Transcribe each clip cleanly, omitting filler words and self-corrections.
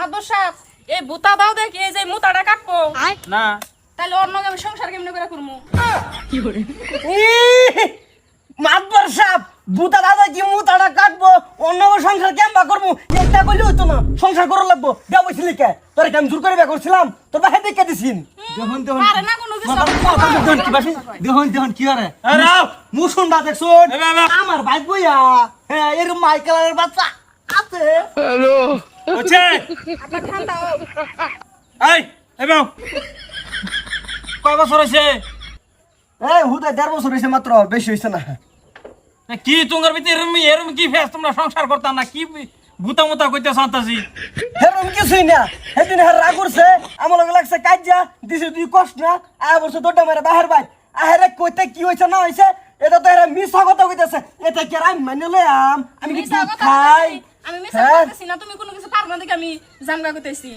মাদবর সাহেব এই বুতা দাও দেখি এই যে মুতাটা কাটবো না তাহলে অন্য আমি সংসার কেমনে করে করবো মাতবার সাপ বুতা দাদা কি মুতাটা কাটবো অন্য সংসার কেমবা করবো একটা কইলে হইতো না সংসার করা লাগবো দেওয়া বলছিলি কে তোর কেমন জোর করে বিয়া করছিলাম তোর বাহে দেখে দিছিন দেখুন দেখুন পারে না কোনো কিছু দেখুন কি বাসি দেখুন কি আরে রাও মুসুন বা দেখছুন এ বাবা আমার ভাই বইয়া হ্যাঁ এরকম মাইকেলের বাচ্চা আছে ওছে আপনার ঠান্ডা হোক। এই এবাও কয় বছর হইছে এই হুদা 1.5 বছর হয়েছে মাত্র বেশি হয়েছে না না কি তোমার ভিতরে এরম কি ফেস তোমরা সংসার করতাম না কি ভূতা মুতা কইতে শান্তাছি হেরম কিছুই না সেদিন হের রাগ করছে আমার লগে লাগছে কাজা দিছে তুই কষ্ট না আয় বলছে দোড্ডা মেরে বাহির ভাই আহেরে কইতে কি হয়েছে না হয়েছে এটা তো এরা মিছা কথা কইতেছে এটা কি আমি মানে লইয়াম আমি কি মিছা দুধ কথা খাই বলতেছি, আমি মিছা হ্যাঁ? বলতেছি না তুমি কোনো কিছু পারবে না দেখে আমি জামগা করতেছি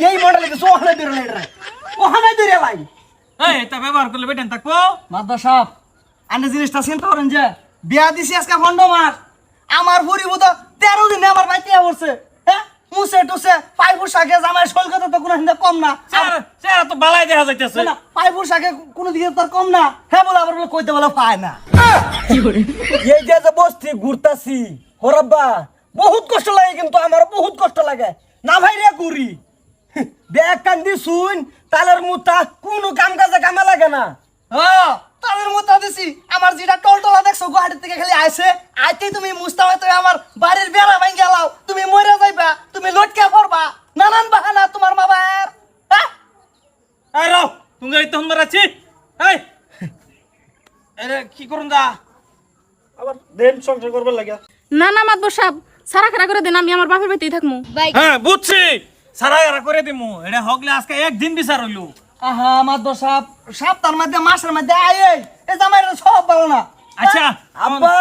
এই মডেল কিছু ওখানে বেরোলে এটা ওখানে বেরিয়ে ভাই এই এটা ব্যবহার করলে বেটেন থাকবো মাদ্দা সাহেব আনে জিনিসটা চিন্তা করেন যে বিয়া দিছি আজকে 15 মাস আমার পরিবত 13 দিনে আমার বাইতে পড়ছে হ্যাঁ মুছে টুসে পাইপুর শাকে জামাই কলকাতা তো কোনো হিন্দা কম না স্যার তো বালাই দেখা যাইতেছে না পাইপুর শাকে কোনো দিকে তো আর কম না হ্যাঁ বলে আবার বলে কইতে বলে পায় না এই যে বস্তি ঘুরতাছি হরব্বা বহুত কষ্ট লাগে কিন্তু আমার বহুত কষ্ট লাগে না ভাই রে ঘুরি ব্যাগ কান্দি শুন তালের মুতা কোনো কাম কাজে কামে লাগে না হ্যাঁ তাদের মতো দিছি আমার যেটা টলটলা দেখছো গুয়াহাটি থেকে খালি আইছে আইতেই তুমি মুস্তা হয়তো আমার বাড়ির বেড়া ভাঙ গেলাও তুমি মরে যাইবা তুমি লটকা পড়বা নানান বাহানা তোমার বাবার হ্যাঁ এই রাও তুমি এই তো হুন্দর আছি এই এরে কি করুন দা আবার দেন সংসার করবার লাগে না না মাদবর সাহেব সারা খারা করে দেন আমি আমার বাপের বাড়িতেই থাকবো হ্যাঁ বুঝছি সারা এরা করে দিমু এটা হগলে আজকে একদিন বিচার হইলো আহা মাদ্দ সাপ সপ্তাহের মধ্যে মাসের মধ্যে আয় এই জামাইরা সব ভালো না আচ্ছা আব্বা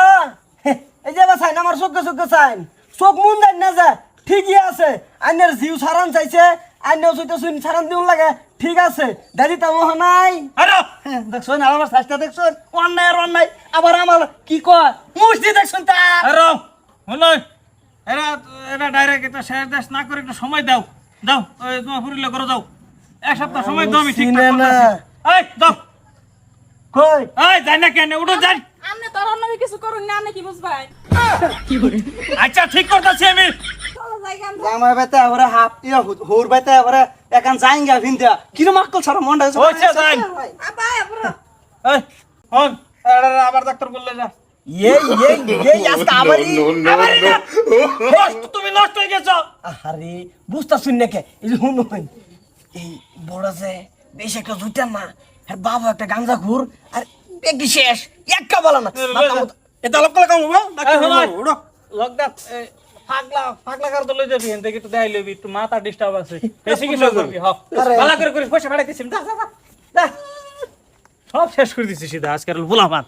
এই যে সাইন আমার চোখে চোখে সাইন চোখ মুন দেন না যে ঠিকই আছে আইনের জিউ সারান চাইছে আইনেও চুইতে শুন সারান দিউন লাগে ঠিক আছে দাদি তো মোহ নাই আরে দেখছো না আমার স্বাস্থ্য দেখছো অন্যায় আর অন্যায় আবার আমার কি কয় মুষ্টি দেখছো তা আরে হলো এরা এরা ডাইরেক্ট এটা শেয়ার দাস না করে একটু সময় দাও দাও ওই তোমার পুরিলে করে দাও এক সপ্তাহ সময় দাও আমি ঠিক চিনে না। এই দাও কই এই যাই না কেন উঠো যাই আপনি তোর অন্য কিছু করুন না আপনি কি বুঝবাই আচ্ছা ঠিক করতেছি আমি চলো জায়গা আমার বেতে আবার হাফ ইয়া হোর বেতে আবার একান যাইঙ্গা ভিন্দা কিনো মাকল ছাড়া মনটা হইছে যাই আবা পুরো এই হন এরা আবার ডাক্তার বললে যা এই আজকে আবারই আবারই না নষ্ট তুমি নষ্ট হয়ে গেছো আরে বুঝতা শুন নাকি এই যে হুন হইন এই বড় আছে বেশ একটা জুইতার না আর বাবা একটা গাঞ্জা ঘুর আর বেগি শেষ একটা বলা না এটা লোক কল কাম এই হলো উড়ো লকডাউন পাগলা কার দলে যাবি এন থেকে একটু দেখাই লবি একটু মাথা ডিস্টার্ব আছে বেশি কিছু করবি হ ভালো করে করে পয়সা বাড়াইতেছিস দা সব শেষ করে দিছিস সিধা আজকাল ভুলামান